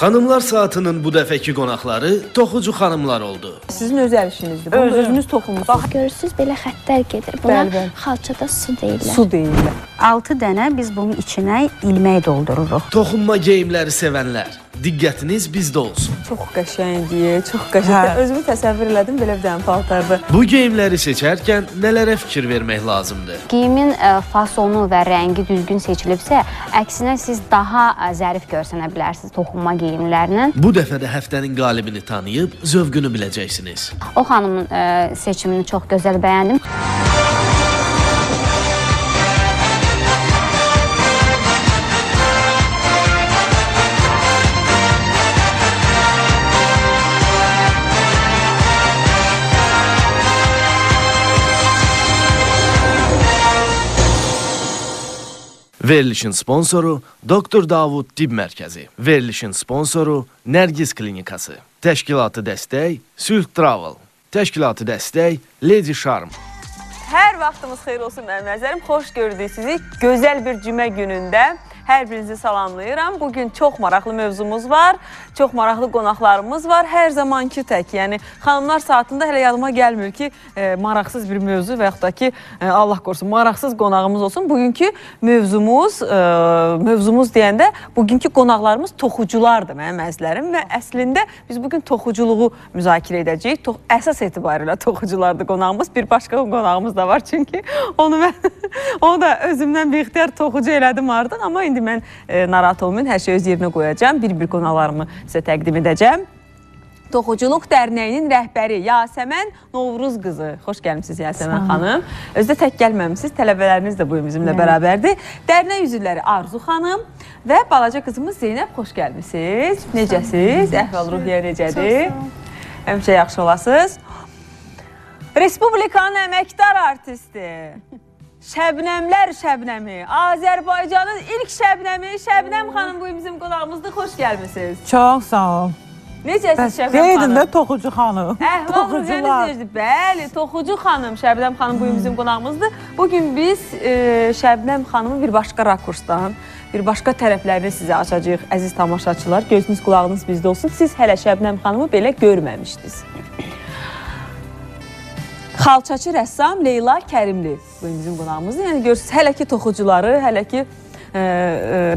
Xanımlar Saatının bu dəfəki qonaqları toxucu xanımlar oldu. Sizin öz əl işinizdir. Bunu özünüz toxumusunuz. Görürsünüz, belə xəttlər gedir. Buna xalçada su deyirlər. Su deyirlər. 6 dənə biz bunun içinə ilmək doldururuq. Toxunma geyimləri sevənlər, diqqətiniz bizdə olsun. Çox qəşəngdir, çox qəşəngdir. Özümü təsəvvür elədim belə bir dənə paltarda. Bu geyimləri seçərkən nələrə fikir vermək lazımdır? Geyimin fasonu və rəngi düzgün seçilibsə, əksinə siz daha zərif görsənə bilərsiniz toxunma geyimlərinin. Bu dəfə də həftənin qalibini tanıyıb zövqünü biləcəksiniz. O xanımın seçimini çox gözəl bəyəndim. Verilişin sponsoru Doktor Davud Tibb Mərkəzi. Verilişin sponsoru Nərgiz Klinikası. Təşkilatı dəstək Sülh Travel. Təşkilatı dəstək Lady Charm. Hər vaxtımız xeyir olsun mənim nəzərim. Xoş gördük sizi. Gözəl bir cümə günündə hər birinizi salamlayıram. Bugün çox maraqlı mövzumuz var. Çox maraqlı qonaqlarımız var. Hər zamanki tək. Yəni xanımlar saatında hələ yadıma gəlmir ki, maraqsız bir mövzu və yaxud da ki, Allah qorusun, maraqsız qonağımız olsun. Bugünkü mövzumuz deyəndə bugünkü qonaqlarımız toxuculardır mənim əzizlərim və əslində biz bugün toxuculuğu müzakirə edəcəyik. Əsas etibarilə toxuculardır qonağımız. Bir başqa qonağımız da var çünki onu da özümdən bir ixtiyar toxucu elədim artıq, amma indi mən narahat olmayın, hər şey öz yerinə qoyacağım. Bir qonaqlarımı sizə təqdim edəcəm. Toxuculuq Dərnəyinin rəhbəri Yasəmən Novruz qızı. Xoş gəlmişsiniz Yasəmən xanım. Özdə tək gəlməmişsiniz, tələbələriniz də bu bizimlə bərabərdir. Dərnək üzvləri Arzu xanım və balaca qızımız Zeynəb, xoş gəlmişsiniz. Necəsiz? Əhval-ruhiyyə necədir? Həmişə yaxşı olasınız. Respublikanın əməkdar artisti. Şəbnəmlər Şəbnəmi, Azərbaycanın ilk Şəbnəmi, Şəbnəm xanım bu bizim qonağımızdır, xoş gəlmişsiniz. Çox sağ ol. Necəsiz Şəbnəm xanım? Deydin də toxucu xanım. Əhval-ruhiyyəniz bəli, toxucu xanım, Şəbnəm xanım bu bizim qonağımızdır. Bugün biz Şəbnəm xanımı bir başqa rakursdan, bir başqa tərəflərini sizə açacağıq, əziz tamaşaçılar. Gözünüz, qulağınız bizdə olsun. Siz hələ Şəbnəm xanımı belə görməmişdiniz. Xalçaçı rəssam Leyla Kərimli bu bizim qonağımızdır. Yəni görürsünüz, hələ ki toxucuları, hələ ki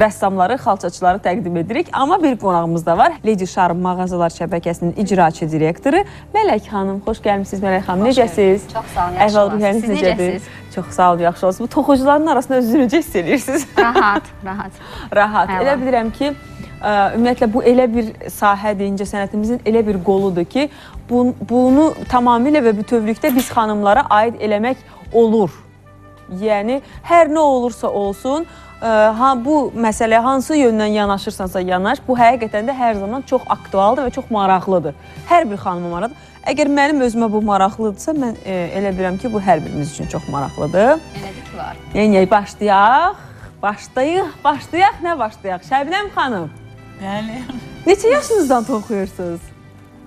rəssamları, xalçaçıları təqdim edirik. Amma bir qonağımız da var. Lady Charm mağazalar şəbəkəsinin icraçı direktoru Mələk xanım. Xoş gəlmişsiniz Mələk xanım. Necəsiz? Çox sağ olun, yaxşı olasınız. Siz necəsiz? Çox sağ olun, yaxşı olasınız. Bu toxucuların arasında özünüzü necə hiss edirsiniz? Rahat. Rahat. Elə bilirəm ki, ümumiyyətlə bu elə bir sahədir, incəsənətimizin elə bir qoludur ki, bunu tamamilə və bütövlükdə biz xanımlara aid eləmək olur. Yəni, hər nə olursa olsun, bu məsələyə hansı yöndən yanaşırsansa yanaş, bu həqiqətən də hər zaman çox aktualdır və çox maraqlıdır. Hər bir xanıma maraqlıdır. Əgər mənim özümə bu maraqlıdırsa, mən elə bilirəm ki, bu hər birimiz üçün çox maraqlıdır. Elədir ki, var. Yəni, başlayaq. Nə başlayaq? Şəbnəm xanım. Yəni, Neçə yaşınızdan toxuyursunuz?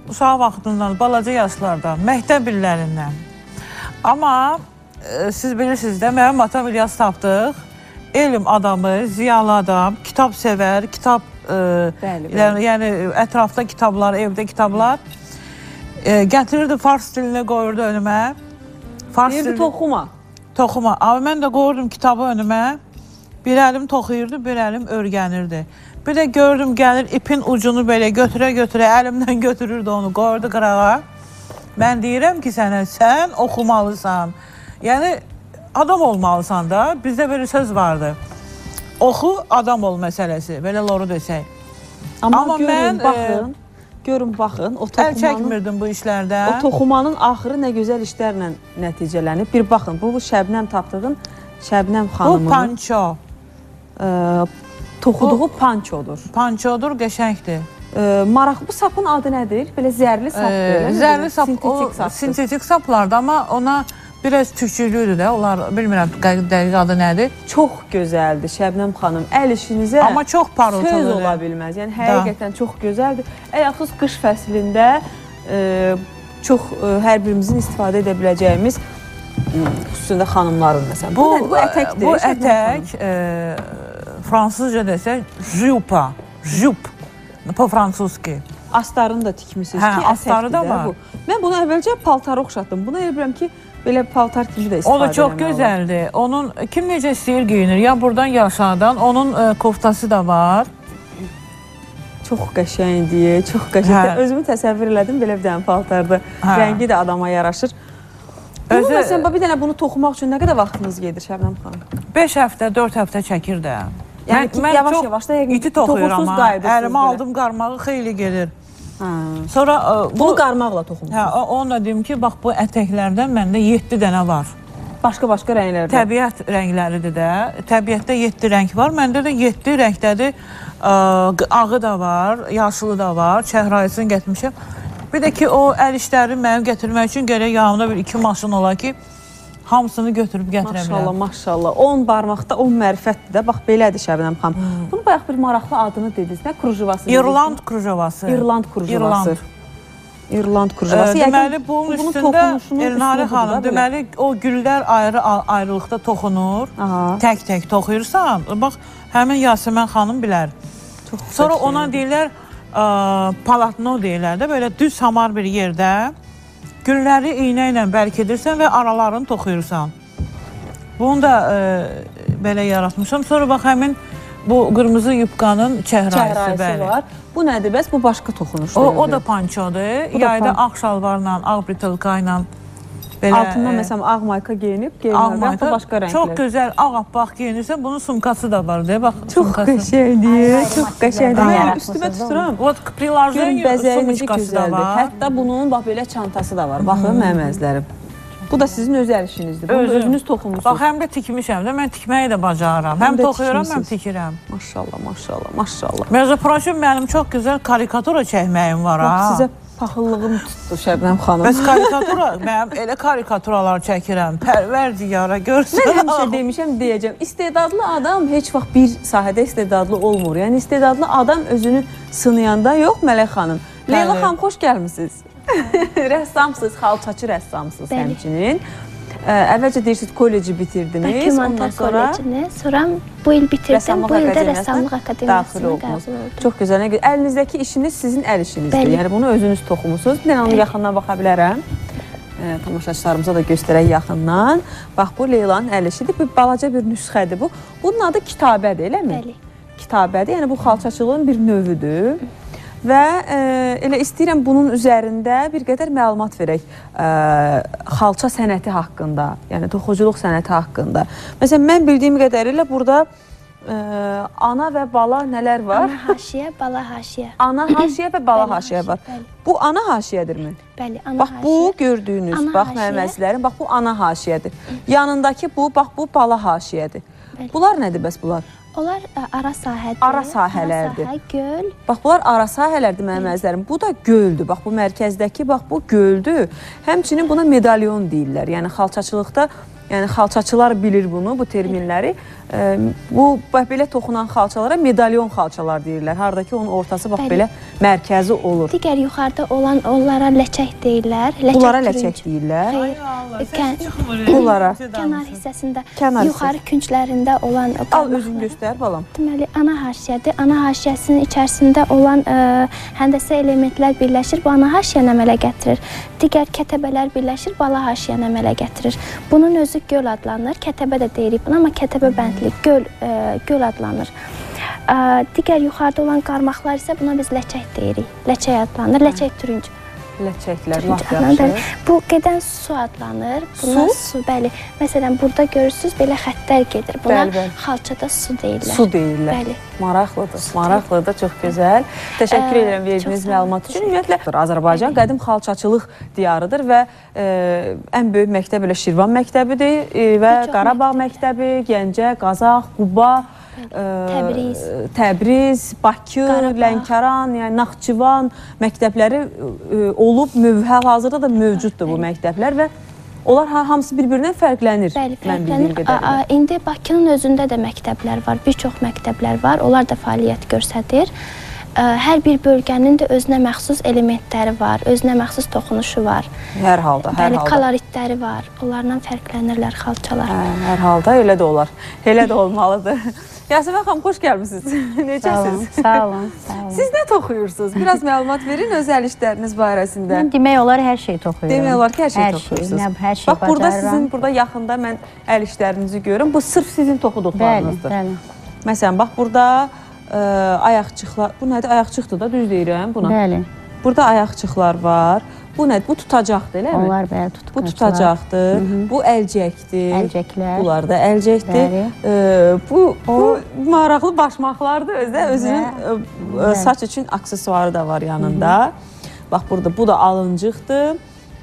uşaq vaxtından, balaca yaşlardan, məktəb illərindən. Amma siz bilirsiniz də, mənim atam İlyas Tapdıq, elm adamı, ziyalı adam, kitab sevər, kitab, yəni ətrafda kitablar, evdə kitablar gətirirdi, fars dilinə qoyurdu önümə. Deyirdi toxuma. Toxuma. Amma mən də qoyurdum kitabı önümə, bir əlim toxuyurdu, bir əlim örgənirdi. Bir də gördüm, gəlir ipin ucunu belə götürə-götürə, əlimdən götürürdü onu, qoyurdu qırağa. Mən deyirəm ki, sənə, sən oxumalısan. Yəni, adam olmalısan da, bizdə belə söz vardı. Oxu, adam ol məsələsi, belə loru desək. Amma görün, baxın, əl çəkmirdim bu işlərdən. O toxumanın axırı nə gözəl işlərlə nəticələnib. Bir baxın, bu Şəbnəm Tapdığın, Şəbnəm xanımın... Bu panço. Toxuduğu pançodur. Pançodur, qəşəngdir. Maraq, bu sapın adı nədir? Belə zərli sapdır. Zərli sap, o sintetik saplardır, amma ona biraz tükçülüydü də, onlar bilmirəm dəqiq adı nədir. Çox gözəldir Şəbnəm xanım, əl işinizə amma çox parıltılı söz ola bilməz. Yəni, həqiqətən çox gözəldir. Əlaqsız qış fəslində çox hər birimizin istifadə edə biləcəyimiz xüsusilə xanımların məsələn. Bu ətəkdir. Bu ətək fransızca desək, jupa, jup. Po-fransuski. Astarını da tikmişsiniz Hə, ki, astarı da əsəkdir də var. bu. Mən bunu əvvəlcə paltara oxşatdım. Buna elə bilirəm ki, belə paltar kimi də istifadə O da çox eləmək olar. gözəldir. Onun kim necə istəyir geyinir. Ya buradan ya aşağıdan. Onun koftası da var. Çox qəşəngdir, çox qəşəngdir. Hə. Özümü təsəvvür elədim belə bir dənə paltarda. Hə. Rəngi də adama yaraşır. Bunu məsələn, bir dənə bunu toxumaq üçün nə qədər vaxtınız gedir Şəbnəm xanım? 5 həftə, 4 həftə çəkir də. Yəni ki, yavaş-yavaş da iti toxuyuram ha. Əlimə belə. aldım qarmağı xeyli gedir. Hə. Sonra Bunu qarmaqla toxumusunuz. Hə, onu da deyim ki, bax bu ətəklərdən məndə 7 dənə var. Başqa-başqa rənglərdə. Təbiət rəngləridir də. Təbiətdə 7 rəng var. Məndə də 7 rəngdədir. Ağı da var, yaşılı da var. Çəhrayısını gətirmişəm. Bir də ki, o əl işləri mənim gətirmək üçün gərək yanımda bir 2 maşın ola ki, hamısını götürüb gətirə Maşallah, biləm. maşallah. 10 barmaqda 10 mərifətdir də. Bax, belədir Şəbnəm xanım. Bunu bayaq bir maraqlı adını dediniz. Nə krujovası? İrland krujovası. İrland krujovası. İrland krujovası. Deməli, bunun üstündə Elnarə xanım, deməli, o güllər ayrı-ayrılıqda toxunur. Tək-tək toxuyursan, bax, həmin Yasəmən xanım bilər. Sonra ona deyirlər, palatno deyirlər də, belə düz hamar bir yerdə gülləri iynə ilə bərkidirsən və aralarını toxuyursan. Bunu da belə yaratmışam. Sonra bax, həmin bu qırmızı yubqanın çəhrayısı var. Bu nədir bəs? Bu başqa toxunuşdur. O da pançodur. Yayda ağ şalvarla, ağ britilka ilə. Altından məsələn ağ mayka geyinib, geyinmək başqa rənglər. Çox gözəl ağappaq geyinirsə, bunun sumkası da var. Çox qəşəngdir, çox qəşəngdir. Mən üstümə tuturam. Prilajın sumkası da var. Hətta bunun bax belə çantası da var. Baxın mənim əzizlərim. Bu da sizin öz əl işinizdir. Bunu özünüz toxumusunuz. Bax, həm də tikmişəm də, mən tikməyi də bacarıram. Həm toxuyuram, həm tikirəm. Maşallah, maşallah, maşallah. Məzəproşum, mənim çox gözəl karikatura çəkməyim var. Bax, sizə paxıllığım tutdu Şəbnəm xanım. Bəs karikatura, mənim elə karikaturalar çəkirəm. Pərvər diyara, görsün. Mən həmişə demişəm, deyəcəm, istedadlı adam heç vaxt bir sahədə istedadlı olmur. Yəni, istedadlı adam özünü sınayanda yox, Mələk xanım. Leyla xanım, xoş gəlmişsiniz. Rəssamsınız, xalçaçı rəssamsınız həmçinin. Əvvəlcə deyirsiniz, kolleci bitirdiniz. Bakımanlar kollecini, sonra bu il bitirdim, bu ildə Rəssamlıq Akademiyasına qəbul oldum. Çox gözəl, nə gözəl. Əlinizdəki işiniz sizin əl işinizdir. Yəni, bunu özünüz toxumusunuz. Bir onu yaxından baxa bilərəm. Tamaşaçılarımıza da göstərək yaxından. Bax, bu Leylanın əl işidir. Bir balaca bir nüsxədir bu. Bunun adı kitabədir, eləmi? Bəli. Kitabədir, yəni bu xalçaçılığın bir növüdür. Və elə istəyirəm bunun üzərində bir qədər məlumat verək xalça sənəti haqqında, yəni toxuculuq sənəti haqqında. Məsələn, mən bildiyim qədərilə burada ana və bala nələr var? Ana haşiyə, bala haşiyə. Ana haşiyə və bala haşiyə var. Bu ana haşiyədirmi? Bəli, ana haşiyə. Bax, bu gördüyünüz, bax mənim əzizlərim, bax bu ana haşiyədir. Yanındakı bu, bax bu bala haşiyədir. Bunlar nədir bəs bunlar? Onlar ara sahədir. Ara sahələrdir. Ara sahə, göl. Bax, bunlar ara sahələrdir mənim əzizlərim. Bu da göldür. Bax, bu mərkəzdəki, bax, bu göldür. Həmçinin buna medalyon deyirlər. Yəni, xalçaçılıqda, yəni xalçaçılar bilir bunu, bu terminləri. Bu, bax, belə toxunan xalçalara medalyon xalçalar deyirlər. Haradakı onun ortası, bax, belə mərkəzi olur. Digər yuxarıda olan onlara ləçək deyirlər. Bunlara ləçək deyirlər. Bunlara. Kənar hissəsində, Kənar yuxarı künclərində olan... Al, özün göstər, balam. Deməli, ana haşiyədir. Ana haşiyəsinin içərisində olan həndəsə elementlər birləşir. Bu ana haşiyəni əmələ gətirir. Digər kətəbələr birləşir, bala haşiyəni əmələ gətirir. Bunun özü göl adlanır. Kətəbə də deyirik buna, amma kətəbə bəndli göl adlanır. Digər yuxarıda olan qarmaqlar isə buna biz ləçək deyirik. Ləçək adlanır. Ləçək türüncü. Ləçəklər, laf yaxşı. Bu gedən su adlanır. Buna su, bəli. Məsələn, burada görürsünüz, belə xəttlər gedir. Buna xalçada su deyirlər. Su deyirlər. Bəli. Maraqlıdır, maraqlıdır, çox gözəl. Təşəkkür edirəm verdiyiniz məlumat üçün. Ümumiyyətlə, Azərbaycan qədim xalçaçılıq diyarıdır və ən böyük məktəb elə Şirvan məktəbidir və Qarabağ məktəbi, Gəncə, Qazax, Quba, Təbriz, Bakı, Lənkəran, yəni Naxçıvan məktəbləri olub, hal-hazırda da mövcuddur bu məktəblər və onlar hamısı bir-birindən fərqlənir. Bəli, fərqlənir. İndi Bakının özündə də məktəblər var, bir çox məktəblər var, onlar da fəaliyyət göstərir. Hər bir bölgənin də özünə məxsus elementləri var, özünə məxsus toxunuşu var. Hər halda, hər halda. Bəli, koloritləri var, onlarla fərqlənirlər xalçalar. Hər halda elə də olar, elə də olmalıdır. Yasemin xanım, xoş gəlmisiniz. Necəsiniz? Sağ olun, sağ olun. Siz nə toxuyursunuz? Biraz məlumat verin öz əl işləriniz barəsində. Mən demək olar hər şeyi toxuyuram. Demək olar ki, hər şeyi toxuyursunuz. Hər şeyi Bax, burada bacarıram. sizin burada yaxında mən əl işlərinizi görürüm. Bu sırf sizin toxuduqlarınızdır. Bəli. Məsələn, bax, burada ayaqçıqlar, bu nədir? Ayaqçıqdır da, düz deyirəm buna. Bəli. Burada ayaqçıqlar var. Bu nədir? Bu tutacaqdır, eləmi? Onlar bəli, tutqaçlar. Bu tutacaqdır. Bu əlcəkdir. Əlcəklər. Bunlar da əlcəkdir. Bu maraqlı başmaqlardır. Özünün saç üçün aksesuarı da var yanında. Bax, burada bu da alıncıqdır.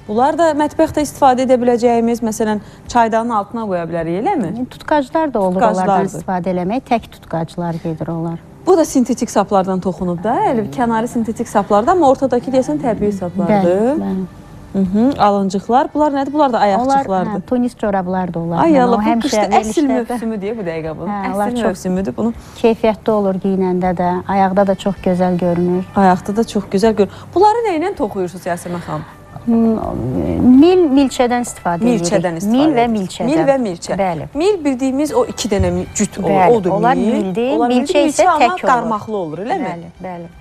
Bunlar da mətbəxdə istifadə edə biləcəyimiz, məsələn, çaydanın altına qoya bilərik, eləmi? Tutqaclar da olur onlardan istifadə eləmək. Tək tutqaclar gedir onlar. Bu da sintetik saplardan toxunub da, kənarı sintetik saplardan, amma ortadakı deyəsən təbii saplardır. Bəli. Alıncıqlar. Bunlar nədir? Bunlar da ayaqçıqlardır. Onlar tunis corablar da onlar. Ay Allah, bu qışda əsl mövsümü deyə bu dəqiqə bunun. Əsl mövsümüdür bunun. Keyfiyyətli olur giyinəndə də, ayaqda da çox gözəl görünür. Ayaqda da çox gözəl görünür. Bunları nə ilə toxuyursunuz Yasemin xanım? Milçədən istifadə edirik. Milçədən istifadə Mil və milçədən. Mil və milçə. Bəli. Mil bildiyimiz o iki dənə cüt odur. Onlar mildir. Milçə isə tək olur. Qarmaqlı olur, eləmi? Bəli.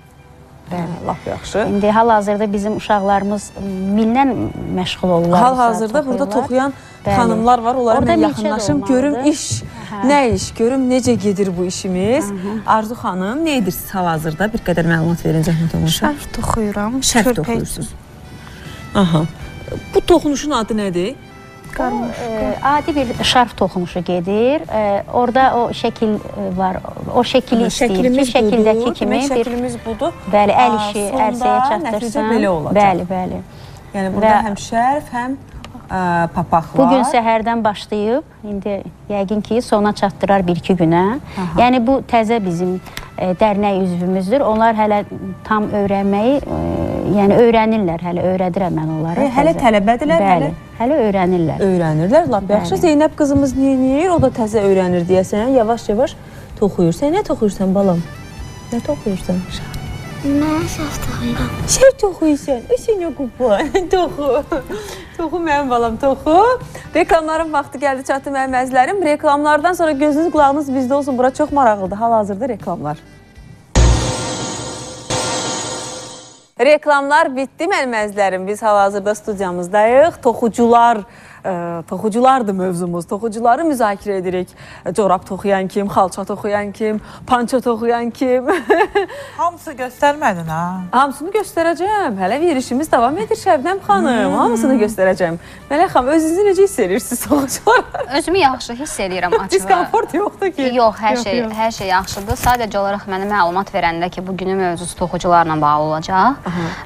Lap yaxşı. İndi hal-hazırda bizim uşaqlarımız millə məşğul olurlar. Hal-hazırda burada toxuyan xanımlar var. Onlara mən yaxınlaşım, görüm iş, nə iş, görüm necə gedir bu işimiz. Arzu xanım, nə edirsiniz hal-hazırda? Bir qədər məlumat verin, zəhmət olmasa. Şərf toxuyuram. Şərf toxuyursunuz. Aha. Bu toxunuşun adı nədir? Adi bir şarf toxunuşu gedir. Orada o şəkil var. O şəkili istəyir ki, şəkildəki kimi bir... Şəklimiz budur. Bəli, əl işi ərsəyə çatdırsan. Nəticə belə olacaq. Bəli. Yəni burada həm şərf, həm papaq var. Bugün səhərdən başlayıb, indi yəqin ki, sona çatdırar 1-2 günə. Yəni bu təzə bizim dərnək üzvümüzdür. Onlar hələ tam öyrənməyi, yəni öyrənirlər, hələ öyrədirəm mən onlara. Hələ tələbədirlər? Bəli, hələ öyrənirlər. Öyrənirlər, lap yaxşı. Zeynəb qızımız neyir? O da təzə öyrənir deyəsən, yavaş-yavaş toxuyur. Sən nə toxuyursan balam? Nə toxuyursan? Mən şərf toxuyuram. Şərf toxuyursan? Sən nə qubban? Toxu. Toxu mənim balam, toxu. Reklamların vaxtı gəldi, çatdı mənim əzlərim. Reklamlardan sonra gözünüz, qulağınız bizdə olsun. Bura çox maraqlıdır. Hal-hazırda reklamlar. Reklamlar bitdi mənim əzlərim. Biz hal-hazırda studiyamızdayıq. Toxuculardır mövzumuz. Toxucuları müzakirə edirik. Corab toxuyan kim, xalça toxuyan kim, panço toxuyan kim. Hamısı göstərmədin ha? Hamısını göstərəcəm. Hələ verişimiz davam edir Şəbnəm xanım. Hamısını göstərəcəm. Mələk xanım, özünüzü necə hiss edirsiniz toxucular? Özümü yaxşı hiss edirəm açığı. Diskomfort yoxdur ki. Yox, hər şey yaxşıdır. Sadəcə olaraq mənə məlumat verəndə ki, bugünün mövzusu toxucularla bağlı olacaq.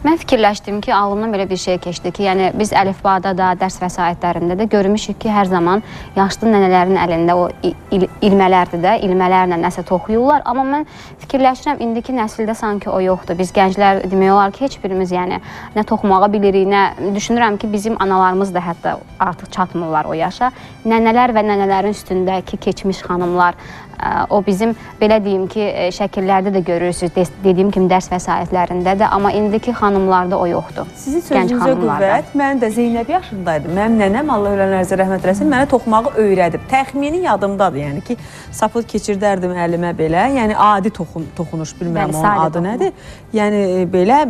Mən fikirləşdim ki, ağlımdan belə bir şey keçdi ki, yəni biz əlifbada da, dərs vəsaitlərində də görmüşük ki, hər zaman yaşlı nənələrin əlində o ilmələrdir də, ilmələrlə nəsə toxuyurlar. Amma mən fikirləşirəm, indiki nəsildə sanki o yoxdur. Biz gənclər demək olar ki, heç birimiz yəni nə toxumağa bilirik, nə düşünürəm ki, bizim analarımız da hətta artıq çatmırlar o yaşa. Nənələr və nənələrin üstündəki keçmiş xanımlar, o bizim, belə deyim ki, şəkillərdə də görürsünüz, dediyim kimi dərs vəsaitlərində də, amma indiki xanımlarda o yoxdur. Sizin sözünüzə qüvvət, mən də Zeynəb yaşındaydım. Mənim nənəm, Allah ölənlərinizə rəhmət eləsin, mənə toxumağı öyrədib. Təxmini yadımdadır, yəni ki, sapı keçirdərdim əlimə belə, yəni adi toxunuş, bilmirəm onun adı nədir. Yəni belə,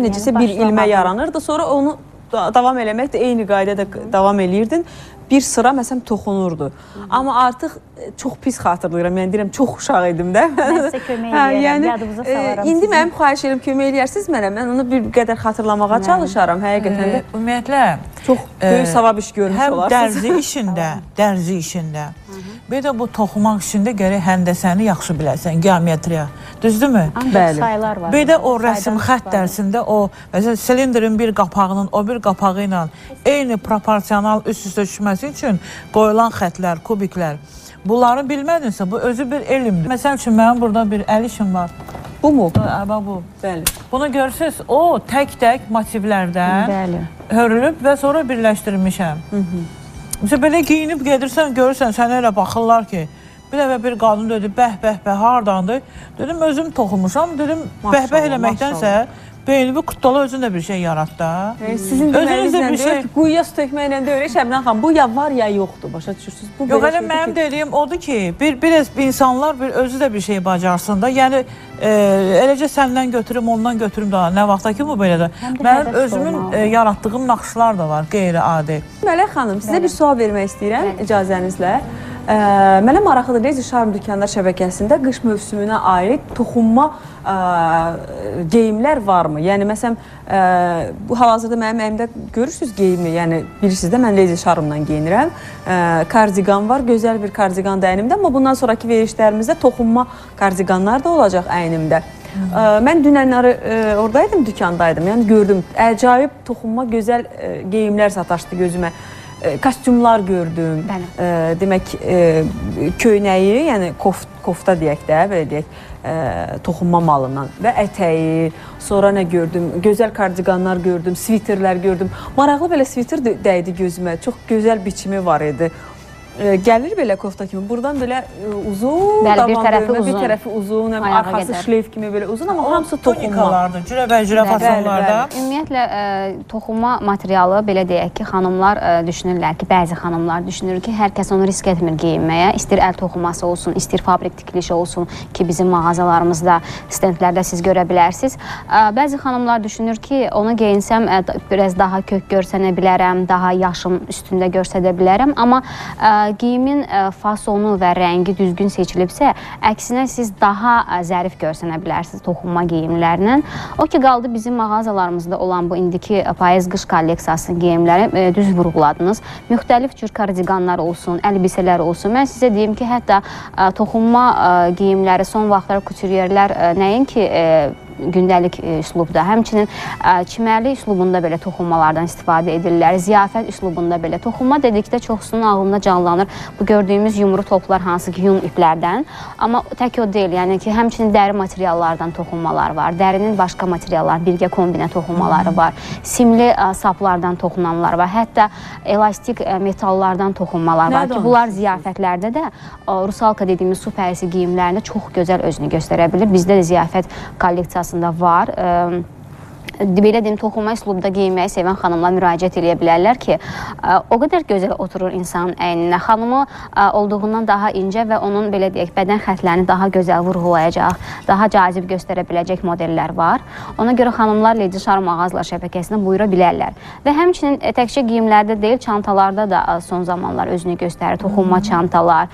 necəsə bir ilmə yaranırdı, sonra onu davam eləmək də eyni qaydada davam eləyirdin. Bir sıra məsələn toxunurdu. Amma artıq çox pis xatırlayıram. Mən deyirəm, çox uşaq idim də. Mən sizə kömək eləyərəm, yadınıza salaram. İndi mənim xahiş edirəm, kömək eləyərsiniz mənə. Mən onu bir qədər xatırlamağa çalışaram. Həqiqətən də ümumiyyətlə çox böyük savab iş görmüş olarsınız. Həm dərzi işində, bir də bu toxumaq işində gərək həndəsəni yaxşı biləsən, geometriya. Düzdürmü? Ancaq sayılar var. Bir də o rəsm xətt dərsində o, məsələn, silindrin bir qapağının o bir qapağı ilə eyni proporsional üst-üstə düşməsi üçün qoyulan xətlər, kubiklər. Bunları bilmədinsə, bu özü bir elmdir. Məsəl üçün, mənim burada bir əl işim var. Bu mu? Bu. Bəli. Bunu görürsünüz, o tək-tək motivlərdən hörülüb və sonra birləşdirilmişəm. Məsələn, belə giyinib gedirsən, görürsən, sənə elə baxırlar ki, bir dəfə bir qadın dedi, bəh, hardandır? Dedim, özüm toxumuşam, dedim, bəh eləməkdənsə, Beynini kutlalı özün də bir şey yarat da. Sizin Özünüzdə demənizlə bir deyir şey- ki, quyuya su tökməklə deyir, Şəbnəm xanım, bu ya var ya yoxdur, başa düşürsünüz. Bu Yox, belə elə şeydir mənim ki- dediyim odur ki, bir insanlar özü də bir şey bacarsın da. Yəni eləcə səndən götürüm, ondan götürüm daha nə vaxta ki bu belədir. Həm də Mənim hədəf özümün olmalı. yaratdığım naxışlar da var, qeyri-adi. Mələk xanım, sizə Bəli. bir sual vermək istəyirəm Bəli. icazənizlə. Mənə maraqlıdır, Lazy Charm dükanlar şəbəkəsində qış mövsümünə aid toxunma geyimlər varmı? Yəni məsələn, bu hal-hazırda mənim əlimdə görürsüz geyimi, yəni bilirsiniz də mən Lazy Charmdan geyinirəm. Kardigan var, gözəl bir kardigan da əynimdə, amma bundan sonraki verişlərimizdə toxunma kardiganlar da olacaq əynimdə. Mən dünənləri oradaydım, dükandaydım. Yəni gördüm, əcaib toxunma gözəl geyimlər sataşdı gözümə. Kostyumlar gördüm. Demək köynəyi, yəni kofta deyək də, belə deyək, toxunma malından və ətəyi, sonra nə gördüm? Gözəl kardiganlar gördüm, sviterlər gördüm. Maraqlı belə sviter dəydi gözümə. Çox gözəl biçimi var idi. Gəlir belə kofta kimi. Buradan belə uzun, Bəli, bir davam tərəfi döymə, bir uzun. tərəfi uzun, Ayağa arxası qədər. şleyf kimi belə uzun, amma hamısı toxunma. Tonikalardır, cürə fasonlarda. Ümumiyyətlə toxunma materialı belə deyək ki, xanımlar düşünürlər ki, bəzi xanımlar düşünür ki, hər kəs onu risk etmir geyinməyə. İstir əl toxunması olsun, istir fabrik tikilişi olsun ki, bizim mağazalarımızda, stendlərdə siz görə bilərsiniz. Bəzi xanımlar düşünür ki, onu geyinsəm biraz daha kök görsənə bilərəm, daha yaşım üstündə görsədə bilərəm, amma geyimin fasonu və rəngi düzgün seçilibsə, əksinə siz daha zərif görsənə bilərsiniz toxunma geyimlərlə. O ki, qaldı bizim mağazalarımızda olan bu indiki payız-qış kolleksiyasının geyimləri düz vurğuladınız. Müxtəlif cür kardiganlar olsun, əlbisələr olsun. Mən sizə deyim ki, hətta toxunma geyimləri son vaxtlar kuturyerlər nəinki gündəlik üslubda, həmçinin çimərli üslubunda belə toxunmalardan istifadə edirlər, ziyafət üslubunda belə. Toxunma dedikdə çoxsunun ağlında canlanır bu gördüyümüz yumru toplar hansı ki, yun iplərdən. Amma tək o deyil, yəni ki, həmçinin dəri materiallardan toxunmalar var, dərinin başqa materiallar, birgə kombinə toxunmaları var, simli saplardan toxunanlar var, hətta elastik metallardan toxunmalar var ki, bunlar ziyafətlərdə də rusalka dediyimiz su pərisi geyimlərində çox gözəl özünü göstərə bilir. Bizdə də ziyafət kolleksiyası var. Belə deyim, toxunma üslubda geyinməyi sevən xanımlar müraciət edə bilərlər ki, o qədər gözəl oturur insanın əyninə. Xanımı olduğundan daha incə və onun belə deyək, bədən xətlərini daha gözəl vurğulayacaq, daha cazib göstərə biləcək modellər var. Ona görə xanımlar Lazy Charm mağazalar şəbəkəsinə buyura bilərlər. Və həmçinin təkcə geyimlərdə deyil, çantalarda da son zamanlar özünü göstərir. Toxunma çantalar.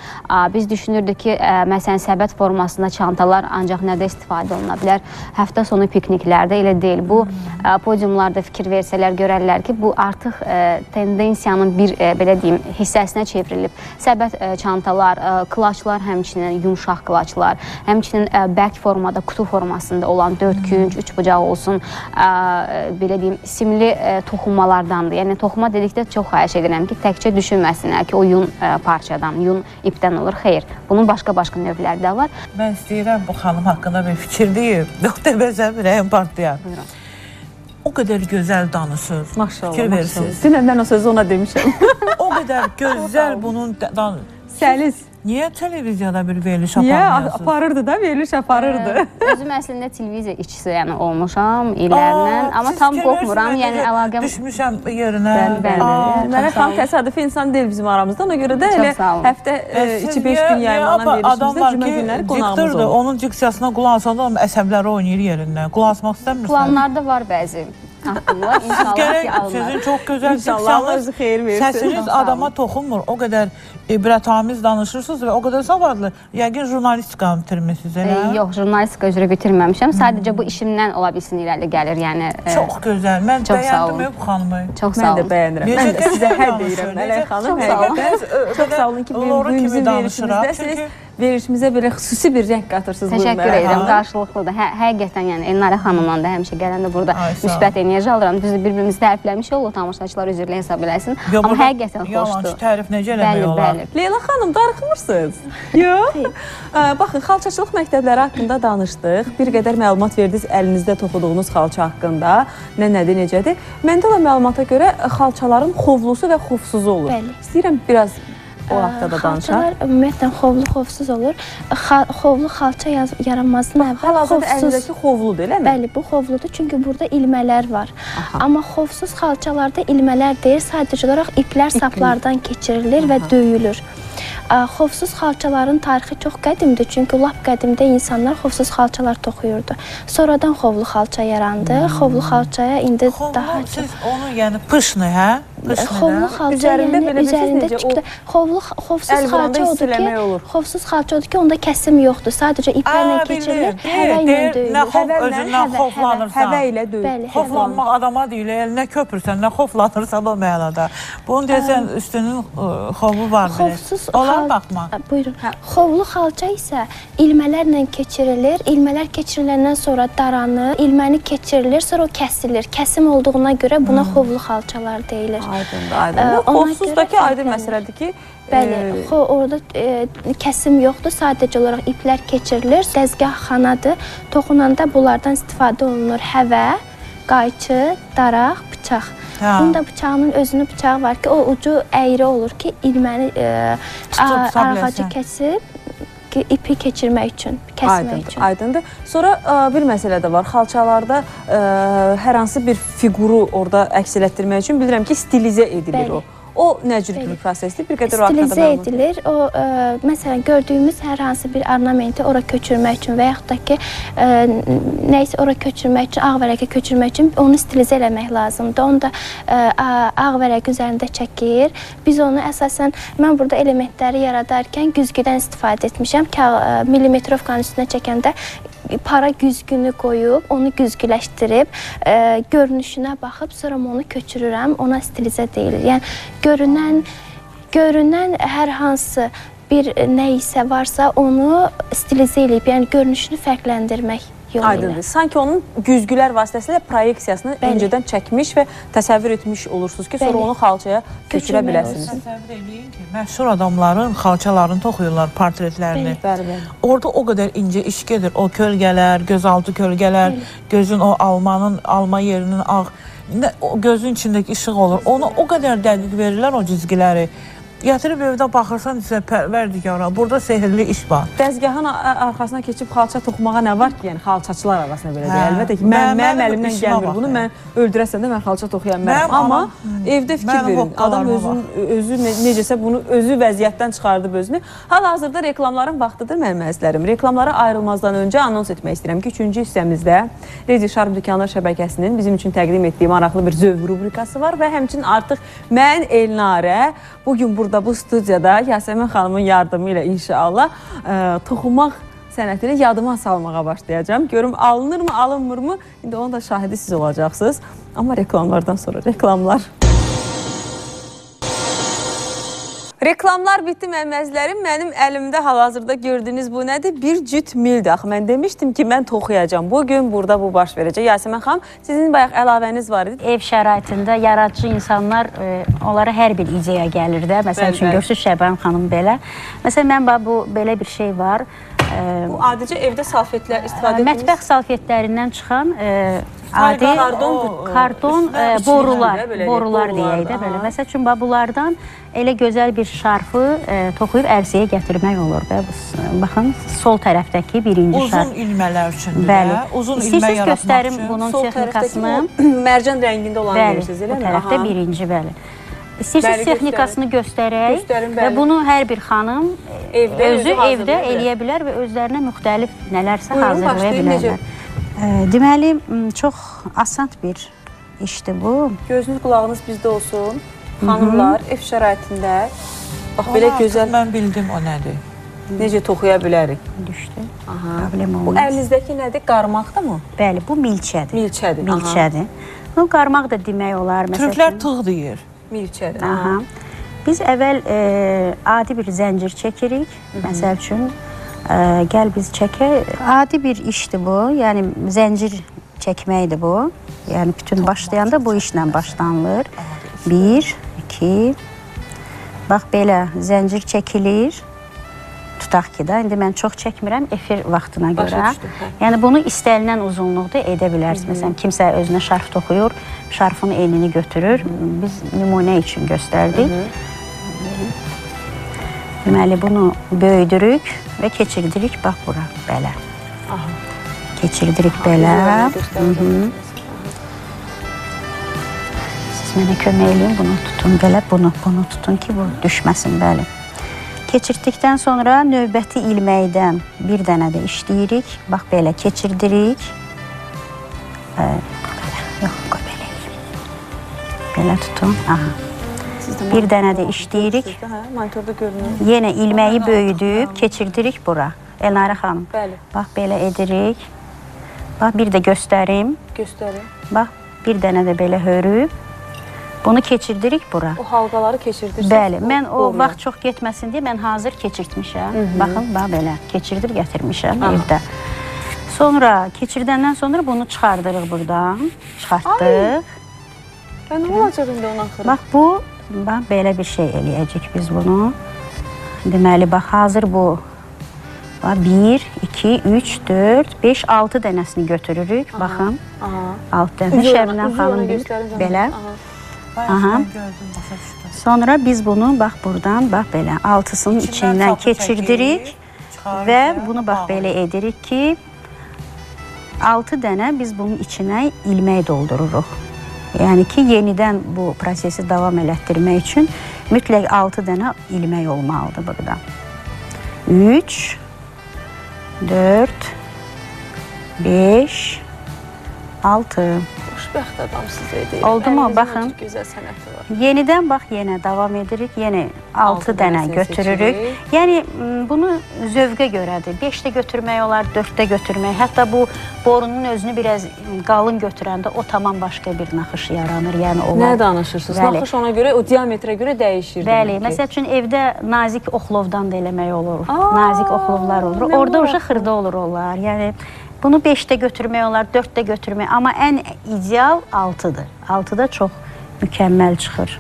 Biz düşünürdük ki, məsələn, səbət formasında çantalar ancaq nədə istifadə oluna bilər? Həftə sonu pikniklərdə elə deyil. Bu podiumlarda fikir versələr görərlər ki, bu artıq tendensiyanın bir belə deyim hissəsinə çevrilib. Səbət çantalar, klaçlar, həmçinin yumşaq klaçlar, həmçinin bərk formada, kutu formasında olan 4 künc, 3 bucaq olsun, belə deyim simli toxunmalardandır. Yəni toxuma dedikdə çox xahiş edirəm ki, təkcə düşünməsinlər ki, o yun parçadan, yun ipdən olur. Xeyr, bunun başqa-başqa növləri də var. Mən istəyirəm bu xanım haqqında bir fikir deyim. Deməsəm ürəyim partlayar. O qədər gözəl danışır, fikir verirsiniz. Dünən mən o sözü ona demişəm. O qədər gözəl bunun Səlis. Niyə televiziyada bir veriliş Niyə? aparmıyorsunuz? Aparırdı da, veriliş aparırdı. Özüm əslində televiziya işçisi yəni olmuşam illərlə, amma tam qorxmuram, yəni əlaqəm... Düşmüşəm yerinə. Bəli. Mənə tam təsadüfi insan deyil bizim aramızda, ona görə də elə həftə 2-5 gün yayımlanan verilişimizdə cümə günləri qonağımız olur. Onun diksiyasına qulaq asanda əsəbləri oynayır yerindən. Qulaq asmaq istəmirsən? Planlarda var bəzi haqqında, inşallah ki, alınır. Sizin çox gözəl İnşallah özü xeyir versin. Səsiniz adama toxunmur. O qədər ibrətamiz danışırsınız və o qədər savadlı. Yəqin jurnalistikanı bitirmişsiniz, elə? Yox, jurnalistika üzrə bitirməmişəm. Sadəcə bu işimdən ola bilsin irəli gəlir, yəni... Çox gözəl. Mən bəyəndim bu xanımı. Çox sağ olun. Mən də bəyənirəm. Mən də sizə hər deyirəm, Mələk xanım. Çox sağ olun ki, bizim verilişimizdə siz verilişimizə belə xüsusi bir rəng qatırsınız. Təşəkkür edirəm, qarşılıqlıdır. Həqiqətən, yəni Elnarə xanımla da həmişə gələndə burada müsbət enerji alıram. Düzdür, bir-birimizi tərifləmiş olur, tamaşaçılar üzrlə hesab eləsin. Amma həqiqətən xoşdur. Yalançı tərif necə eləmək olar? Leyla xanım, darıxmırsınız? Yox. Baxın, xalçaçılıq məktəbləri haqqında danışdıq. Bir qədər məlumat verdiniz əlinizdə toxuduğunuz xalça haqqında. Nədir, necədir? Məndə olan məlumata görə xalçaların xovlusu və xovsuzu olur. İstəyirəm biraz O haqda da danışaq. Xalçalar ümumiyyətlə xovlu, xovsuz olur. Xovlu xalça yaranmasından əvvəl Hal-hazırda əlinizdəki xovludur, eləmi? Bəli, bu xovludur, çünki burada ilmələr var. Amma xovsuz xalçalarda ilmələr deyil, sadəcə olaraq iplər saplardan keçirilir və döyülür. Xovsuz xalçaların tarixi çox qədimdir, çünki lap qədimdə insanlar xovsuz xalçalar toxuyurdu. Sonradan xovlu xalça yarandı. Xovlu xalçaya indi daha çox... Siz onu, yəni pışnı, hə? Xovlu xalça, yəni üzərində çıxdı. Xovsuz xalça odur ki, xovsuz xalça odur ki, onda kəsim yoxdur. Sadəcə iplərlə keçirilir, həvə ilə döyülür. Özündən xoflanırsan. Həvə ilə döyülür. Xoflanmaq adama deyilir, nə köpürsən, nə xoflanırsan o mənada. Bunu deyəsən, üstünün xovu var belə. Olan baxma. Buyurun. Xovlu xalça isə ilmələrlə keçirilir. İlmələr keçiriləndən sonra daranır, ilməni keçirilir, sonra o kəsilir. Kəsim olduğuna görə buna xovlu xalçalar deyilir. Aydındır. Xovsuzdakı aydın məsələdir ki, bəli, orada kəsim yoxdur, sadəcə olaraq iplər keçirilir, dəzgahxanadır. Toxunanda bunlardan istifadə olunur həvə, qayçı, daraq, bıçaq. Bunda bıçağının özünün bıçağı var ki, o ucu əyri olur ki, ilməni ağacı kəsib, ipi keçirmək üçün, kəsmək üçün. Aydındır. Sonra bir məsələ də var. Xalçalarda hər hansı bir fiquru orada əks elətdirmək üçün bilirəm ki, stilizə edilir o. O nə cür bir prosesdir? Bir qədər o stilizə edilir. O, məsələn, gördüyümüz hər hansı bir ornamenti ora köçürmək üçün və yaxud da ki, nəysə ora köçürmək üçün, ağ vərəqə köçürmək üçün onu stilizə eləmək lazımdır. Onu da ağ vərəq üzərində çəkir. Biz onu əsasən, mən burada elementləri yaradarkən güzgüdən istifadə etmişəm. Millimetrovkanın üstünə çəkəndə para güzgünü qoyub, onu güzgüləşdirib, görünüşünə baxıb, sonra onu köçürürəm, ona stilizə deyilir. Yəni, görünən hər hansı bir nə isə varsa, onu stilizə eləyib, yəni görünüşünü fərqləndirmək yolu ilə. Aydındır. Sanki onun güzgülər vasitəsilə proyeksiyasını öncədən çəkmiş və təsəvvür etmiş olursunuz ki, sonra onu xalçaya köçürə biləsiniz. Təsəvvür edin ki, məşhur adamların xalçalarını toxuyurlar, portretlərini. Orada o qədər incə iş gedir. O kölgələr, gözaltı kölgələr, gözün o alma yerinin ağ, gözün içindəki işıq olur. Ona o qədər dəqiq verirlər o cizgiləri. Gətirib evdə baxırsan, pərverdigara, burada sehirli iş var. Dəzgahın arxasına keçib xalça toxumağa nə var ki? Yəni, xalçaçılar arasında belə deyil. Əlbəttə ki, mənim əlimdən gəlmir bunu, mən öldürəsən də mən xalça toxuyan mənəm. Amma evdə fikir verin, adam özü necəsə bunu özü vəziyyətdən çıxardıb özünü. Hal-hazırda reklamların vaxtıdır mənim əzizlərim. Reklamlara ayrılmazdan öncə anons etmək istəyirəm ki, 3-cü hissəmizdə Redi Şarm Dükanlar şəbəkəsinin bizim üçün təqdim etdiyi maraqlı bir zövq rubrikası var və həmçinin artıq mən Elnarə bugün burada bu studiyada Yasəmən xanımın yardımı ilə inşallah toxumaq sənətini yadıma salmağa başlayacağım. Görüm alınırmı, alınmırmı? İndi onun da şahidi siz olacaqsınız. Amma reklamlardan sonra reklamlar. Reklamlar bitdi mənim əzizlərim. Mənim əlimdə hal-hazırda gördüyünüz bu nədir? Bir cüt mildir. Axı, mən demişdim ki, mən toxuyacağım. Bugün burada bu baş verəcək. Yasəmən xanım, sizin bayaq əlavəniz var idi. Ev şəraitində yaradıcı insanlar, onlara hər bir ideya gəlir də. Məsələn üçün, görürsünüz Şəbəm xanım belə. Məsələn, mən bu belə bir şey var. Bu adicə evdə salfetlər istifadə etdiniz? Mətbəx salfetlərindən çıxan adi karton borular deyək də belə. Məsəl üçün, bunlardan elə gözəl bir şarfı toxuyub ərsəyə gətirmək olur. Baxın, sol tərəfdəki birinci şarf. Uzun ilmələr üçündür də. Uzun ilmə yaratmaq üçün. Göstərim bunun texnikasını. Mərcan rəngində olan verirsiniz, elə mi? Bu tərəfdə birinci, bəli. İstəyirsiniz texnikasını göstərək və bunu hər bir xanım özü evdə eləyə bilər və özlərinə müxtəlif nələrsə hazırlaya bilərlər. Deməli, çox asan bir işdir bu. Gözünüz, qulağınız bizdə olsun. Xanımlar ev şəraitində bax belə gözəl. Mən bildim o nədir. Necə toxuya bilərik. Düşdü. Problem olmaz. Bu əlinizdəki nədir? Qarmaqdır mı? Bəli, bu milçədir. Milçədir. Milçədir. Qarmaq da demək olar. Türklər tığ deyir. Milçədir. Biz əvvəl adi bir zəncir çəkirik. Məsəl üçün, gəl biz çəkək. Adi bir işdir bu. Yəni, zəncir çəkməkdir bu. Yəni, bütün başlayanda bu işlə başlanılır. 1, 2, bax, belə zəncir çəkilir. Tutaq ki da, indi mən çox çəkmirəm efir vaxtına görə. Yəni, bunu istənilən uzunluqda edə bilərsiniz. Məsələn, kimsə özünə şarf toxuyur, şarfın enini götürür. Biz nümunə üçün göstərdik. Deməli, bunu böyüdürük və keçirdirik, bax bura, belə. Keçirdirik belə. Siz mənə kömək eləyin, bunu tutun, belə bunu tutun ki, bu düşməsin, bəli. Keçirdikdən sonra növbəti ilməkdən bir dənə də işləyirik. Bax, belə keçirdirik. Yox, qoy belə. Belə tutun, aha. Bir dənə də işləyirik. Yenə ilməyi böyüdüb, keçirdirik bura. Elnarə xanım, bax, belə edirik. Bax, bir də göstərim. Bax, bir dənə də belə hörüb. Bunu keçirdirik bura. O halqaları keçirdirsiniz? Bəli, mən o vaxt çox getməsin deyə mən hazır keçirtmişəm. Baxın, bax, belə keçirdib gətirmişəm evdə. Sonra, keçirdəndən sonra bunu çıxardırıq buradan. Çıxartdıq. Nə olacaq indi onun axırı? Bax, bu, bax, belə bir şey eləyəcək biz bunu. Deməli, bax, hazır bu. 1, 2, 3, 4, 5, 6 dənəsini götürürük. Baxın, 6 dənəsini. Şəbnəm xanım bilir, belə. Sonra biz bunu, bax, buradan, bax, belə, 6'sının içindən keçirdirik və bunu, bax, belə edirik ki, 6 dənə biz bunun içinə ilmək doldururuq. Yəni ki, yenidən bu prosesi davam elətdirmək üçün mütləq 6 dənə ilmək olmalıdır burada. 3, 4, 5, 6. Xoşbəxt adamsınız deyil. Oldu mu? Baxın. Gözəl sənəti var. Yenidən bax, yenə davam edirik. Yenə 6 dənə götürürük. Yəni, bunu zövqə görədir. 5-də götürmək olar, 4-də götürmək. Hətta bu borunun özünü biraz qalın götürəndə o tamam başqa bir naxış yaranır. Yəni, nə danışırsınız? Naxış ona görə, o diametrə görə dəyişir. Bəli, məsəl üçün evdə nazik oxlovdan da eləmək olur. Nazik oxlovlar olur. Orada uca xırda olur onlar. Yəni, bunu 5-də götürmək olar, 4-də götürmək. Amma ən ideal 6-dır. 6-da çox mükəmməl çıxır.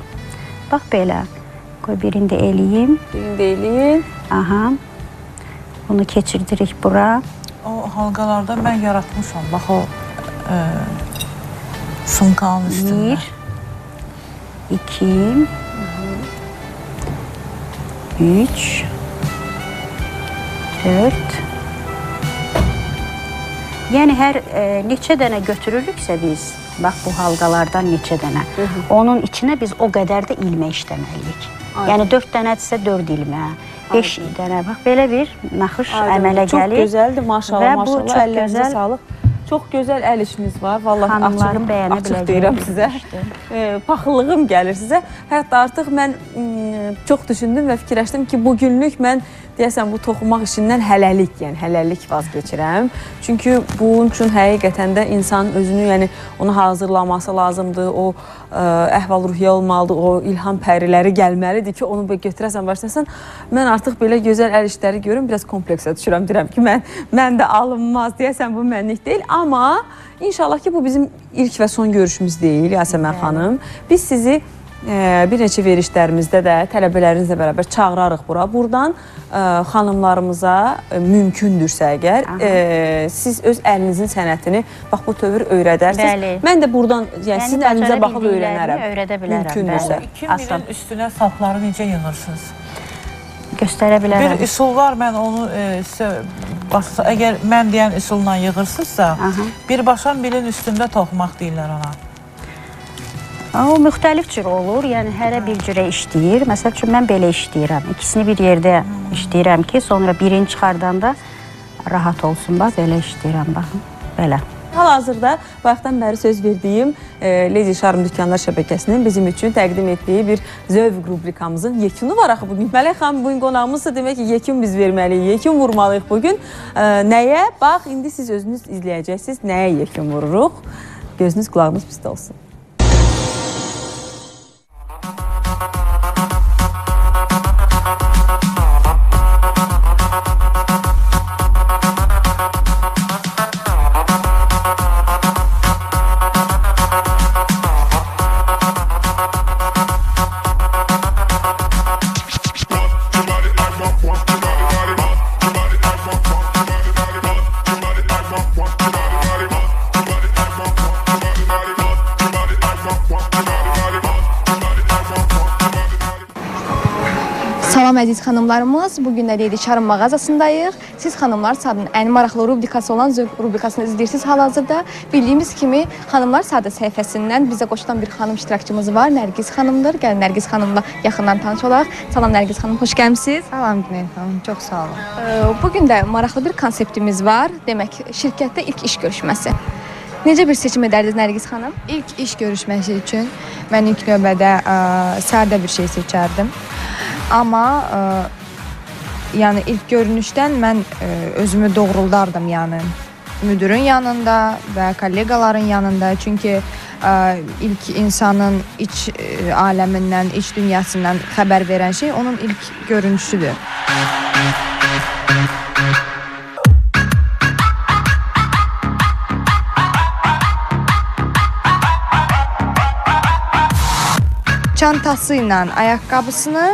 Bax, belə. Qoy, birini də eləyim. Birini də eləyim. Aha. Bunu keçirdirik bura. O halqalarda mən yaratmışam. Bax, o sımkanın üstündə. 1, 2, 3, 4. Yəni, hər neçə dənə götürürüksə biz, bax, bu halqalardan neçə dənə, onun içinə biz o qədər də ilmə işləməliyik. Yəni, 4 dənədirsə 4 ilmə, 5 dənə, bax, belə bir naxış əmələ gəlir. Çox gözəldir, maşallah, maşallah, əllərinizə sağlıq. Çox gözəl əl işiniz var. Vallahi açıq deyirəm sizə. Paxıllığım gəlir sizə. Hətta artıq mən çox düşündüm və fikirləşdim ki, bugünlük mən deyəsən bu toxumaq işindən hələlik, yəni hələlik vaz keçirəm. Çünki bunun üçün həqiqətən də insanın özünü, yəni onu hazırlaması lazımdır. O əhval-ruhiyyə olmalıdır, o ilham pəriləri gəlməlidir ki, onu götürəsən, başlasan. Mən artıq belə gözəl əl işləri görürüm, biraz kompleksə düşürəm, deyirəm ki, mən də alınmaz, deyəsən bu mənlik deyil. Amma inşallah ki, bu bizim ilk və son görüşümüz deyil, Yasəmən xanım. Biz sizi bir neçə verişlərimizdə də tələbələrinizlə bərabər çağırarıq bura. Buradan xanımlarımıza mümkündürsə əgər, siz öz əlinizin sənətini bax bu tövr öyrədərsiniz. Mən də buradan, yəni sizin əlinizə baxıb öyrənərəm. Öyrədə bilərəm. Mümkündürsə. 2000-in üstünə sapları necə yığırsınız? Göstərə bilərəm. Bir üsul var, mən onu sizə, əgər mən deyən üsulla yığırsınızsa, birbaşa milin üstündə toxumaq deyirlər ona. O, müxtəlif cür olur, yəni hərə bir cürə işləyir. Məsəl üçün, mən belə işləyirəm. İkisini bir yerdə işləyirəm ki, sonra birini çıxardanda rahat olsun. Bax, belə işləyirəm, baxın, belə. Hal-hazırda bayaqdan bəri söz verdiyim Lady Şarm Dükkanlar şəbəkəsinin bizim üçün təqdim etdiyi bir zövq rubrikamızın yekunu var axı bugün. Mələk xanım bugün qonağımızsa demək ki, yekun biz verməliyik, yekun vurmalıyıq bugün. Nəyə? Bax, indi siz özünüz izləyəcəksiniz, nəyə yekun vururuq? Gözünüz, qulağınız bizdə olsun. Salam əziz xanımlarımız, bugün də Leydi Şarm mağazasındayıq. Siz xanımlar sadın ən maraqlı rubrikası olan Zövq rubrikasını izləyirsiniz hal-hazırda. Bildiyimiz kimi Xanımlar Sadə səhifəsindən bizə qoşulan bir xanım iştirakçımız var, Nərgiz xanımdır. Gəlin Nərgiz xanımla yaxından tanış olaq. Salam Nərgiz xanım, xoş gəlmisiniz. Salam Güney xanım, çox sağ olun. Bugün də maraqlı bir konseptimiz var, demək şirkətdə ilk iş görüşməsi. Necə bir seçim edərdiniz Nərgiz xanım? İlk iş görüşməsi üçün mən ilk növbədə sadə bir şey seçərdim. Amma yəni ilk görünüşdən mən özümü doğruldardım, yəni müdürün yanında və kollegaların yanında. Çünki ilk insanın iç aləmindən, iç dünyasından xəbər verən şey onun ilk görünüşüdür. Çantası ilə ayaqqabısını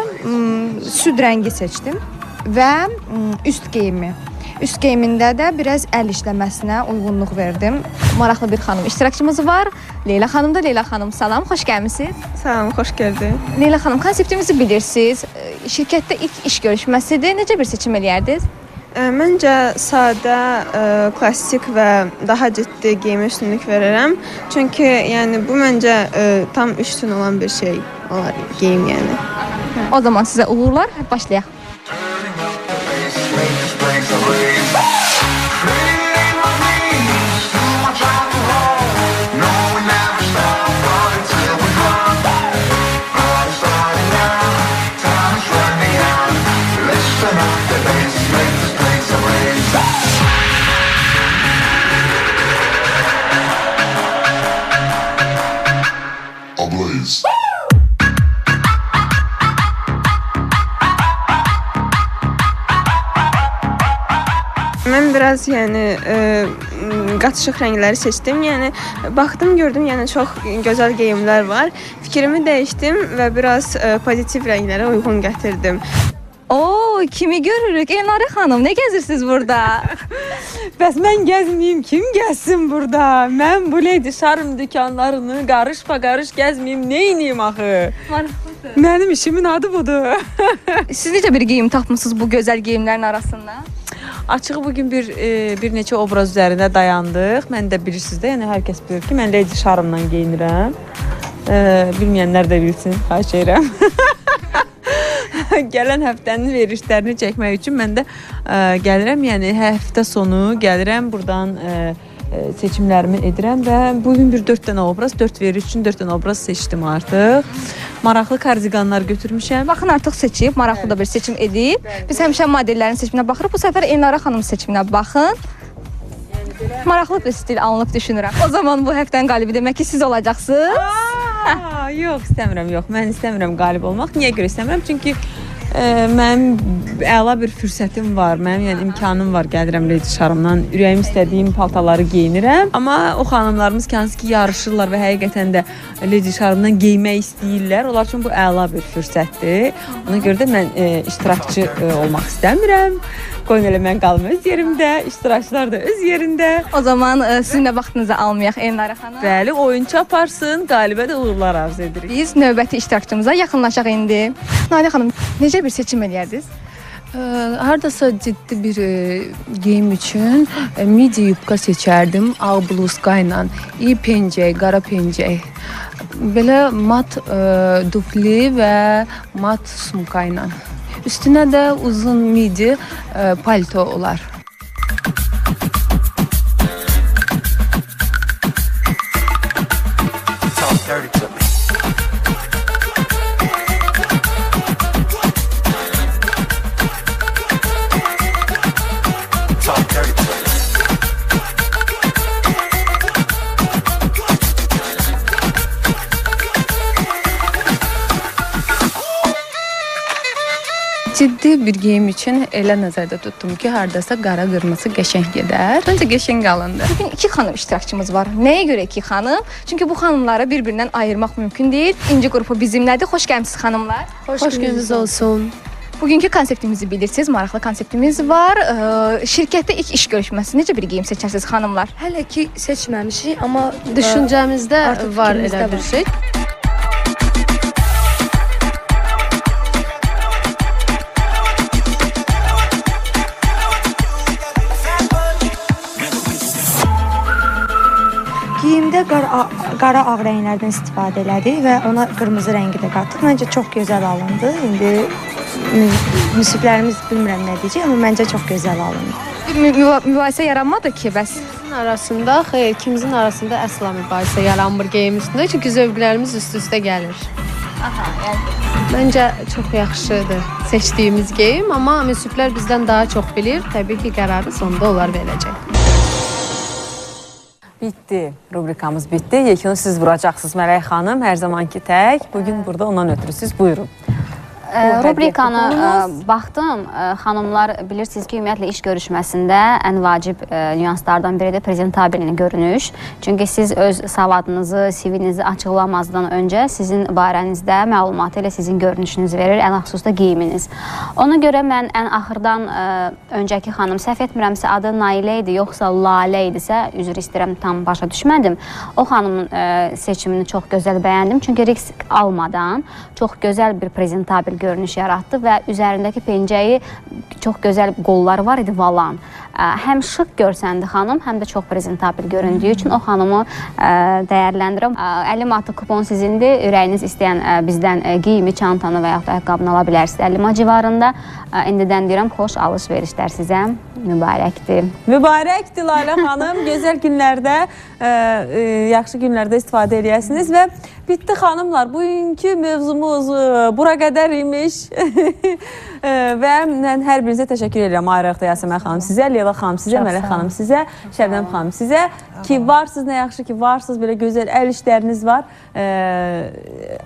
süd rəngi seçdim və üst geyimi. Üst geyimində də biraz əl işləməsinə uyğunluq verdim. Maraqlı bir xanım iştirakçımız var. Leyla xanımdır. Leyla xanım, salam, xoş gəlmisiniz. Salam, xoş gəldin. Leyla xanım, konseptimizi bilirsiniz. Şirkətdə ilk iş görüşməsidir. Necə bir seçim eləyərdiniz? Məncə sadə, klassik və daha ciddi geyimə üstünlük verirəm. Çünki yəni bu məncə tam üstün olan bir şey olar geyim yəni. O zaman sizə uğurlar. Başlayaq. Mən biraz yəni qatışıq rəngləri seçdim. Yəni baxdım, gördüm, yəni çox gözəl geyimlər var. Fikrimi dəyişdim və biraz pozitiv rənglərə uyğun gətirdim. Oo, kimi görürük? Elnarə xanım, nə gəzirsiniz burada? Bəs mən gəzməyim, kim gəzsin burada? Mən bu Leydi Şarm dükanlarını qarış-qarış gəzməyim, neyniyim axı? Maraqlıdır. Mənim işimin adı budur. Siz necə bir geyim tapmısınız bu gözəl geyimlərin arasında? Açığı bugün bir neçə obraz üzərində dayandıq. Mən də bilirsiniz də, yəni hər kəs bilir ki, mən Leydi Şarmla geyinirəm. Bilməyənlər də bilsin, xahiş edirəm. Gələn həftənin verilişlərini çəkmək üçün mən də gəlirəm, yəni həftə sonu gəlirəm, buradan seçimlərimi edirəm və bugün bir 4 dənə obraz, 4 veriliş üçün 4 dənə obraz seçdim artıq. Maraqlı kardiganlar götürmüşəm. Baxın, artıq seçib, maraqlı da bir seçim edib. Biz həmişə modellərin seçiminə baxırıq. Bu səfər Elnarə xanım seçiminə baxın. Maraqlı bir stil alınıb düşünürəm. O zaman bu həftənin qalibi demək ki, siz olacaqsınız. Yox, istəmirəm, yox. Mən istəmirəm qalib olmaq. Niyə görə istəmirəm? Çünki mənim əla bir fürsətim var, mənim yəni imkanım var, gəlirəm Leydi Şarmdan, ürəyim istədiyim paltarları geyinirəm. Amma o xanımlarımız ki, hansı ki yarışırlar və həqiqətən də Leydi Şarmdan geymək istəyirlər. Onlar üçün bu əla bir fürsətdir. Ona görə də mən iştirakçı olmaq istəmirəm. Qoyun elə mən qalım öz yerimdə, iştirakçılar da öz yerində. O zaman sizin də vaxtınızı almayaq Elnarə xanım. Bəli, oyunçu aparsın, qalibə də uğurlar arzu edirik. Biz növbəti iştirakçımıza yaxınlaşaq indi. Nalə xanım, necə bir seçim eləyərdiniz? Hardasa ciddi bir geyim üçün midi yubka seçərdim, ağ bluzka ilə, iyi pencək, qara pencək. Belə mat dufli və mat sumka ilə. Üstünə də uzun midi palto olar. Ciddi bir geyim üçün elə nəzərdə tutdum ki, hardasa qara qırmızı qəşəng gedər. Məncə qəşəng alındı. Bugün 2 xanım iştirakçımız var. Nəyə görə 2 xanım? Çünki bu xanımları bir-birindən ayırmaq mümkün deyil. İnci qrupu bizimlədir. Xoş gəlmisiniz xanımlar. Xoş gününüz olsun. Bugünkü konseptimizi bilirsiniz, maraqlı konseptimiz var. Şirkətdə ilk iş görüşməsi necə bir geyim seçərsiniz xanımlar? Hələ ki seçməmişik, amma düşüncəmizdə var elə bir şey. də qara ağ rənglərdən istifadə elədik və ona qırmızı rəngi də qatdıq. Məncə çox gözəl alındı. İndi müsiflərimiz bilmirəm nə deyəcək, amma məncə çox gözəl alındı. Mübahisə yaranmadı ki, bəs? İkimizin arasında əsla mübahisə yaranmır geyim üstündə, çünki zövqlərimiz üst-üstə gəlir. Məncə çox yaxşıdır seçdiyimiz geyim, amma müsiflər bizdən daha çox bilir. Təbii ki, qərarı sonda onlar verəcək. Bitdi, rubrikamız bitdi. Yekunu siz vuracaqsınız Mələk xanım, hər zamanki tək. Bugün burada ondan ötürü siz buyurun. Rubrikanı baxdım, xanımlar bilirsiniz ki, ümumiyyətlə iş görüşməsində ən vacib nüanslardan biri də prezentabil görünüş. Çünki siz öz savadınızı, CV-nizi açıqlamazdan öncə sizin barənizdə məlumatı ilə sizin görünüşünüz verir, ən xüsusda geyiminiz. Ona görə mən ən axırdan öncəki xanım, səhv etmirəmsə adı Nailə idi, yoxsa Lalə idisə, üzr istəyirəm, tam başa düşmədim. O xanımın seçimini çox gözəl bəyəndim. Çünki risk almadan çox gözəl bir prezentabil görünüş yaratdı və üzərindəki pencəyi çox gözəl qolları var idi, valan. Həm şıq görsəndi xanım, həm də çox prezentabil göründüyü üçün o xanımı dəyərləndirəm. 50 manatlı kupon sizindir. Ürəyiniz istəyən bizdən geyimi, çantanı və yaxud da ayaqqabını ala bilərsiniz 50 manat civarında. İndidən deyirəm, xoş alış-verişlər sizə. Mübarəkdir. Mübarəkdir Lalə xanım. Gözəl günlərdə, yaxşı günlərdə istifadə edəsiniz və bitdi xanımlar. Bugünkü mövzumuz bura qədər imiş və mən hər birinizə təşəkkür edirəm. Ayrıqda Yasəmən xanım sizə, Leyla xanım sizə, Mələk xanım sizə, Şəbnəm xanım sizə ki varsınız, nə yaxşı ki varsınız, belə gözəl əl işləriniz var.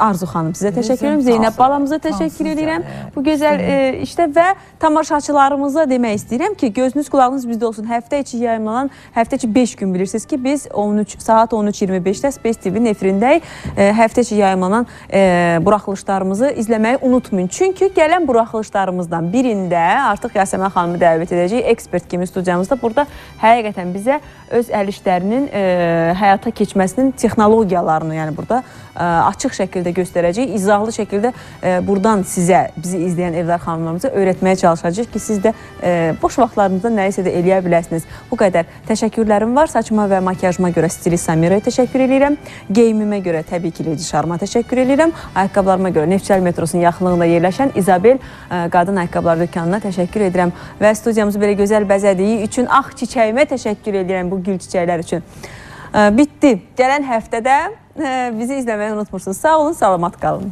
Arzu xanım sizə təşəkkür edirəm, Zeynəb balamıza təşəkkür edirəm bu gözəl işdə və tamaşaçılarımıza demək istəyirəm ki, gözünüz qulağınız bizdə olsun. Həftə içi yayımlanan, həftə içi 5 gün bilirsiniz ki, biz saat 13:25-də Space TV-nin efirindəyik. Həftə içi yayımlanan buraxılışlarımızı izləməyi unutmayın. Çünki gələn buraxılışlarımızdan birində artıq Yasəmən xanımı dəvət edəcək ekspert kimi studiyamızda. Burada həqiqətən bizə öz əl işlərinin həyata keçməsinin texnologiyalarını, yəni burada açıq şəkildə göstərəcək, izahlı şəkildə buradan sizə, bizi izləyən evlər xanımlarımıza öyrətməyə çalışacaq ki, siz də boş vaxtlarınızda nəyisə də eləyə biləsiniz. Bu qədər təşəkkürlərim var. Saçıma və makyajıma görə Stilist Samiraya təşəkkür edirəm. Geyimimə görə təbii ki, Leydi Şarma təşəkkür edirəm. Ayaqqabılarıma görə Neftçəli metrosunun yaxınlığında yerləşən İzabel qadın ayaqqabılar dükkanına təşəkkür edirəm və studiyamızı belə gözəl bəzədiyi üçün ağ çiçəyimə təşəkkür edirəm bu gül çiçəklər üçün. Bitdi. Gələn həftədə bizi izləməyi unutmursunuz. Sağ olun, salamat qalın.